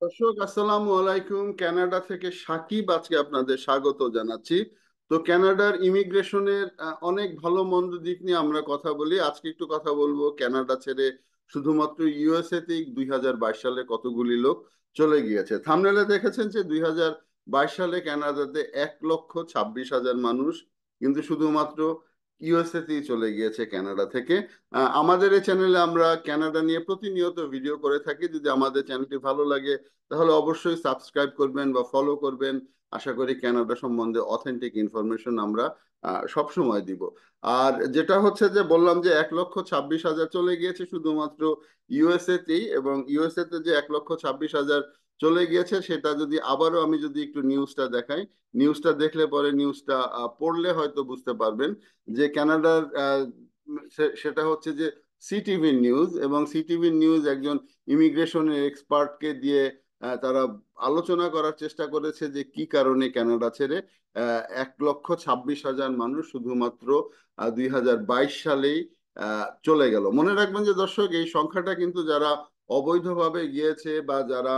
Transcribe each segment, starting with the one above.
দর্শক, আসসালামু আলাইকুম। কানাডা থেকে সাকিব আজকে আপনাদের স্বাগত জানাচ্ছি। তো কানাডার ইমিগ্রেশনের অনেক ভালো মন্দ দিক নিয়ে আমরা কথা বলি। আজকে একটু কথা বলবো কানাডা ছেড়ে শুধুমাত্র ইউএসএ তেই 2022 সালে কতগুলি লোক চলে গিয়েছে। থাম্বনেলে দেখেছেন যে 2022 সালে কানাডাতে 1,26,000 মানুষ কিন্তু শুধুমাত্র ইউএসএ তেই চলে গিয়েছে কানাডা থেকে। আমাদের এই চ্যানেলে আমরা কানাডা নিয়ে প্রতিনিয়ত ভিডিও করে থাকি। যদি আমাদের চ্যানেলটি ভালো লাগে তাহলে অবশ্যই সাবস্ক্রাইব করবেন বা ফলো করবেন। আশা করি কানাডা সম্বন্ধে অথেন্টিক ইনফরমেশন আমরা সব সময় দিব। আর যেটা হচ্ছে যে বললাম যে 1,26,000 চলে গিয়েছে শুধুমাত্র ইউএসএ তেই, এবং ইউএসএ তে যে 1,26,000 চলে গিয়েছে সেটা যদি আবারও আমি যদি একটু নিউজটা দেখাই, নিউজটা দেখলে পরে নিউজটা পড়লে হয়তো বুঝতে পারবেন যে কানাডার সেটা হচ্ছে যে সিটিভি নিউজ, এবং সিটিভি নিউজ একজন ইমিগ্রেশনের এক্সপার্টকে দিয়ে তারা আলোচনা করার চেষ্টা করেছে যে কি কারণে কানাডা ছেড়ে 1,26,000 মানুষ শুধুমাত্র 2022 সালেই চলে গেল। মনে রাখবেন যে দর্শক, এই সংখ্যাটা কিন্তু যারা অবৈধভাবে গিয়েছে বা যারা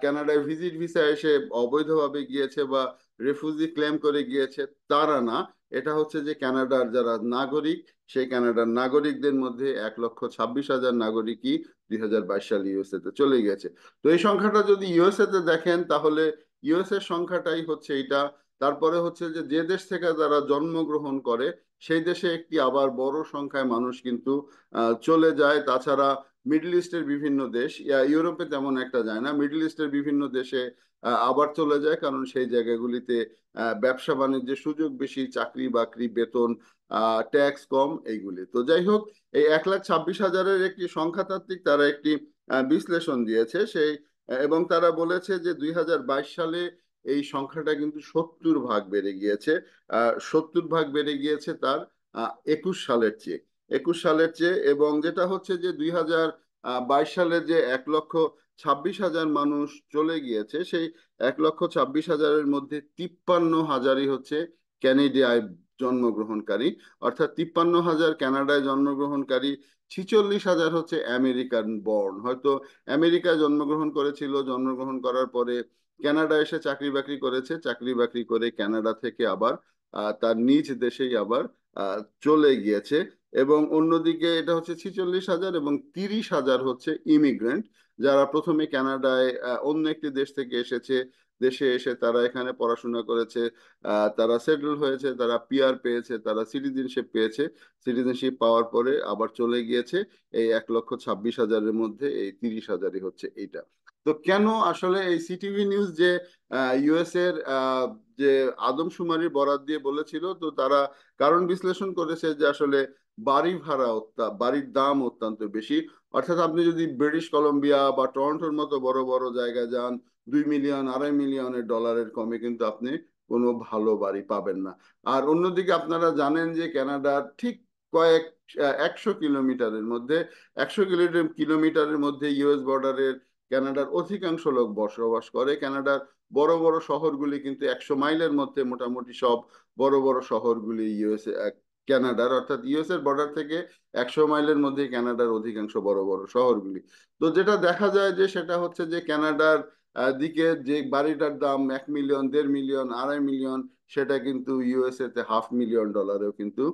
কানাডায় ভিজিট ভিসা এসে অবৈধভাবে গিয়েছে বা রেফুজি ক্লেম করে গিয়েছে তারা না। এটা হচ্ছে যে কানাডার যারা নাগরিক, সেই কানাডার নাগরিকদের মধ্যে 1,26,000 নাগরিকই 2022 সালে ইউএসএ তে চলে গেছে। তো এই সংখ্যাটা যদি ইউএসএ তে দেখেন তাহলে ইউএসএ সংখ্যাটাই হচ্ছে এটা। তারপরে হচ্ছে যে যে দেশ থেকে যারা জন্মগ্রহণ করে সেই দেশে একটি আবার বড় সংখ্যায় মানুষ কিন্তু চলে যায়। তাছাড়া মিডল ইস্টের বিভিন্ন দেশ, ইউরোপে তেমন একটা যায় না, মিডল ইস্টের বিভিন্ন দেশে আবার চলে যায়, কারণ সেই জায়গাগুলিতে ব্যবসা বাণিজ্যের সুযোগ বেশি, চাকরি বাকরি, বেতন, ট্যাক্স কম, এইগুলি। তো যাই হোক, এই 1,26,000-এর একটি সংখ্যাতাত্ত্বিক তারা একটি বিশ্লেষণ দিয়েছে সেই, এবং তারা বলেছে যে 2022 সালে এই সংখ্যাটা কিন্তু 70 ভাগ বেড়ে গিয়েছে। 70 ভাগ বেড়ে গিয়েছে তার 21 সালের চেয়ে। 21 সালের চেয়ে, এবং যেটা হচ্ছে যে 2022 সালে যে 1,26,000 মানুষ চলে গিয়েছে, সেই 1,26,000-এর মধ্যে 53,000-ই হচ্ছে ক্যানেডিয়ায় জন্মগ্রহণকারী। অর্থাৎ 53,000 কানাডায় জন্মগ্রহণকারী, 46,000 হচ্ছে আমেরিকান বর্ন, হয়তো আমেরিকায় জন্মগ্রহণ করেছিল, জন্মগ্রহণ করার পরে কানাডা এসে চাকরি বাকরি করেছে, চাকরি বাকরি করে কানাডা থেকে আবার তার নিজ দেশেই আবার চলে গিয়েছে। এবং অন্যদিকে এটা হচ্ছে 46,000, এবং 30,000 হচ্ছে ইমিগ্রেন্ট, যারা প্রথমে কানাডায় অন্য একটি দেশ থেকে এসেছে, দেশে এসে তারা এখানে পড়াশোনা করেছে, তারা সেটেল হয়েছে, তারা পিআর পেয়েছে, তারা সিটিজেনশিপ পেয়েছে, সিটিজেনশিপ পাওয়ার পরে আবার চলে গিয়েছে। এই 1,26,000-এর মধ্যে এই 30,000-ই হচ্ছে এইটা। তো কেন আসলে এই সিটিভি নিউজ যে ইউএস এর যে আদমশুমারির বরাত দিয়ে বলেছিল, তো তারা কারণ বিশ্লেষণ করেছে যে আসলে বাড়ি ভাড়া বাড়ির দাম অত্যন্ত বেশি। অর্থাৎ আপনি যদি ব্রিটিশ কলম্বিয়া বা টরন্টোর মতো বড় বড় জায়গায় যান, 2 মিলিয়ন, 2.5 মিলিয়নের ডলারের কমে কিন্তু আপনি কোনো ভালো বাড়ি পাবেন না। আর অন্যদিকে আপনারা জানেন যে কানাডার ঠিক কয়েক 100 কিলোমিটারের মধ্যে, 100 কিলোমিটারের মধ্যে ইউএস বর্ডারের কানাডার অধিকাংশ লোক বসবাস করে। কানাডার বড় বড় শহরগুলি কিন্তু 100 মাইলের মধ্যে, মোটামুটি সব বড় বড় শহরগুলি ইউএসএ কানাডার, অর্থাৎ ইউএস এর বর্ডার থেকে 100 মাইলের মধ্যে কানাডার অধিকাংশ বড় বড় শহরগুলি। তো যেটা দেখা যায় যে সেটা হচ্ছে যে কানাডার দিকে যে বাড়িটার দাম 1 মিলিয়ন, 1.5 মিলিয়ন, 2.5 মিলিয়ন, সেটা কিন্তু ইউএসএ তে $500,000-এও কিন্তু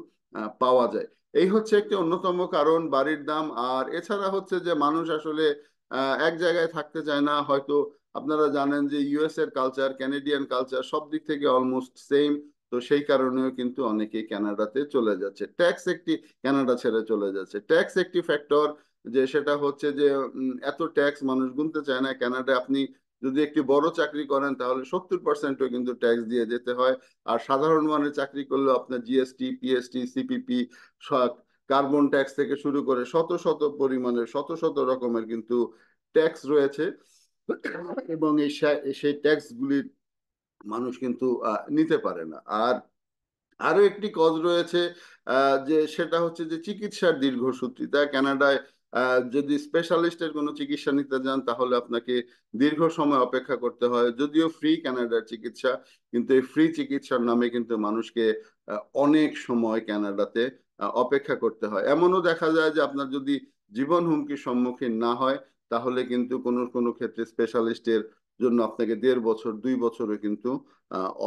পাওয়া যায়। এই হচ্ছে একটি অন্যতম কারণ, বাড়ির দাম। আর এছাড়া হচ্ছে যে মানুষ আসলে এক জায়গায় থাকতে চায় না। হয়তো আপনারা জানেন যে ইউএস এর কালচার, ক্যানেডিয়ান কালচার সব দিক থেকে অলমোস্ট সেম। তো সেই কারণেও কিন্তু অনেকেই কানাডাতে চলে যাচ্ছে। ট্যাক্স একটি, কানাডা ছেড়ে চলে যাচ্ছে, ট্যাক্স একটি ফ্যাক্টর, যে সেটা হচ্ছে যে এত ট্যাক্স মানুষ গুনতে চায় না। কানাডায় আপনি যদি একটি বড় চাকরি করেন তাহলে 70%ও কিন্তু ট্যাক্স দিয়ে যেতে হয়। আর সাধারণ মানের চাকরি করলে আপনার GST, PST, CPP, carbon tax থেকে শুরু করে শত শত পরিমাণের, শত শত রকমের কিন্তু ট্যাক্স রয়েছে। এবং সেই ট্যাক্স গুলি মানুষ কিন্তু নিতে পারে না। আর আরো একটি কজ রয়েছে, যে সেটা হচ্ছে যে চিকিৎসার দীর্ঘসূত্রিতা। কানাডায় যদি স্পেশালিস্টের কোনো চিকিৎসা নিতে যান তাহলে আপনাকে দীর্ঘ সময় অপেক্ষা করতে হয়। যদিও ফ্রি কানাডার চিকিৎসা, কিন্তু এই ফ্রি চিকিৎসার নামে কিন্তু মানুষকে অনেক সময় কানাডাতে অপেক্ষা করতে হয়। এমনও দেখা যায় যে আপনার যদি জীবন হুমকির সম্মুখীন না হয় তাহলে কিন্তু কোনো কোনো ক্ষেত্রে স্পেশালিস্টের জন্য আপনাকে 1.5 বছর 2 বছরও কিন্তু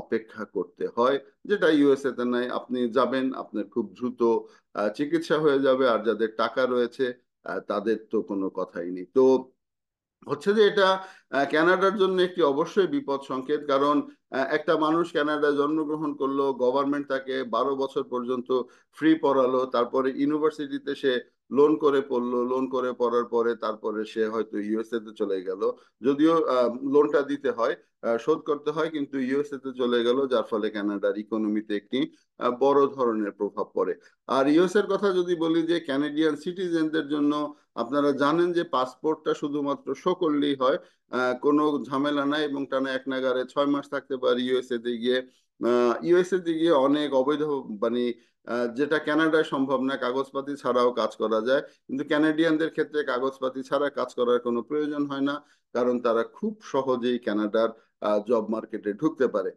অপেক্ষা করতে হয়, যেটা ইউএসএ তে নাই। আপনি যাবেন, আপনার খুব দ্রুত চিকিৎসা হয়ে যাবে, আর যাদের টাকা রয়েছে তাদের তো কোনো কথাই নেই। তো হচ্ছে যে এটা কানাডার জন্য একটি অবশ্যই বিপদ সংকেত, কারণ একটা মানুষ কানাডায় জন্মগ্রহণ করলো, গভর্নমেন্ট তাকে 12 বছর পর্যন্ত ফ্রি পড়ালো, তারপরে ইউনিভার্সিটিতে সে লোন করে পড়লো, লোন করে পড়ার পরে তারপরে সে হয়তো ইউএসএ তে চলে গেল, যদিও লোনটা দিতে হয়, শোধ করতে হয়, কিন্তু ইউএসএ তে চলে গেল, যার ফলে কানাডার ইকোনমিতে একটি বড় ধরনের প্রভাব পড়ে। আর ইউএস এর কথা যদি বলি, যে ক্যানাডিয়ান সিটিজেনদের জন্য আপনারা জানেন যে পাসপোর্টটা শুধুমাত্র শো করলেই হয়, কোনো ঝামেলা নাই, এবং টানা এক নাগাড়ে 6 মাস থাকতে পারে ইউএসএ তে গিয়ে। ইউএসএ তে গিয়ে অনেক অবৈধ মানে যেটা কানাডায় সম্ভব না, কাগজপাতি ছাড়াও কাজ করা যায়, কিন্তু ক্যানাডিয়ানদের ক্ষেত্রে কাগজপাতি ছাড়া কাজ করার কোনো প্রয়োজন হয় না, কারণ তারা খুব সহজেই কানাডার জব মার্কেটে ঢুকতে পারে।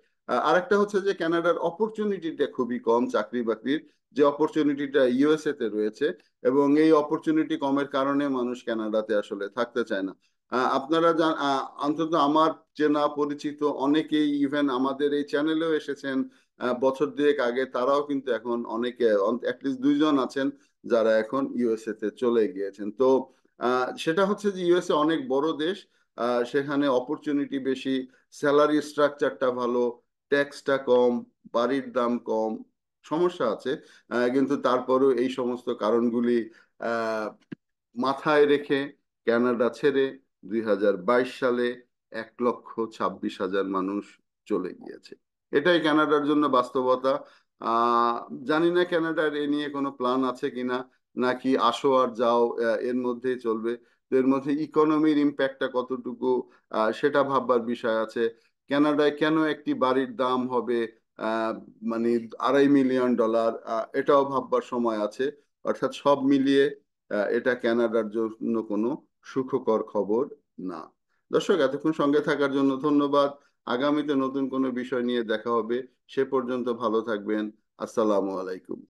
আরেকটা হচ্ছে যে কানাডার অপরচুনিটিটা খুবই কম চাকরি বাকরির, যে অপরচুনিটিটা ইউএসএ তে রয়েছে, এবং এই অপরচুনিটি কমের কারণে মানুষ কানাডাতে আসলে থাকতে চায় না। আপনারা অন্তত আমার চেনা পরিচিত অনেকেই ইভেন আমাদের এই চ্যানেলেও এসেছেন বছর দুয়েক আগে, তারাও কিন্তু এখন অনেকে অ্যাটলিস্ট 2 জন আছেন যারা এখন ইউএসএ তে চলে গিয়েছেন। তো সেটা হচ্ছে যে ইউএসএ অনেক বড় দেশ, সেখানে অপরচুনিটি বেশি, স্যালারি স্ট্রাকচারটা ভালো, ট্যাক্সটা কম, বাড়ির দাম কম, সমস্যা আছে, কিন্তু তারপরেও এই সমস্ত কারণগুলি আহ, মাথায় রেখে কানাডা ছেড়ে 2022 সালে 1,26,000 মানুষ চলে গিয়েছে। এটাই কানাডার জন্য বাস্তবতা। আহ জানি না কানাডার এ নিয়ে কোনো প্ল্যান আছে কিনা, নাকি আসো আর যাও এর মধ্যেই চলবে। তো এর মধ্যে ইকোনমির ইম্প্যাক্টটা কতটুকু সেটা ভাববার বিষয় আছে। কানাডায় কেন একটি বাড়ির দাম হবে আহ, মানে $2.5 মিলিয়ন, এটাও ভাববার সময় আছে। অর্থাৎ সব মিলিয়ে এটা কানাডার জন্য কোনো সুখকর খবর না। দর্শক, এতক্ষণ সঙ্গে থাকার জন্য ধন্যবাদ। আগামীতে নতুন কোনো বিষয় নিয়ে দেখা হবে। সে পর্যন্ত ভালো থাকবেন। আসসালামু আলাইকুম।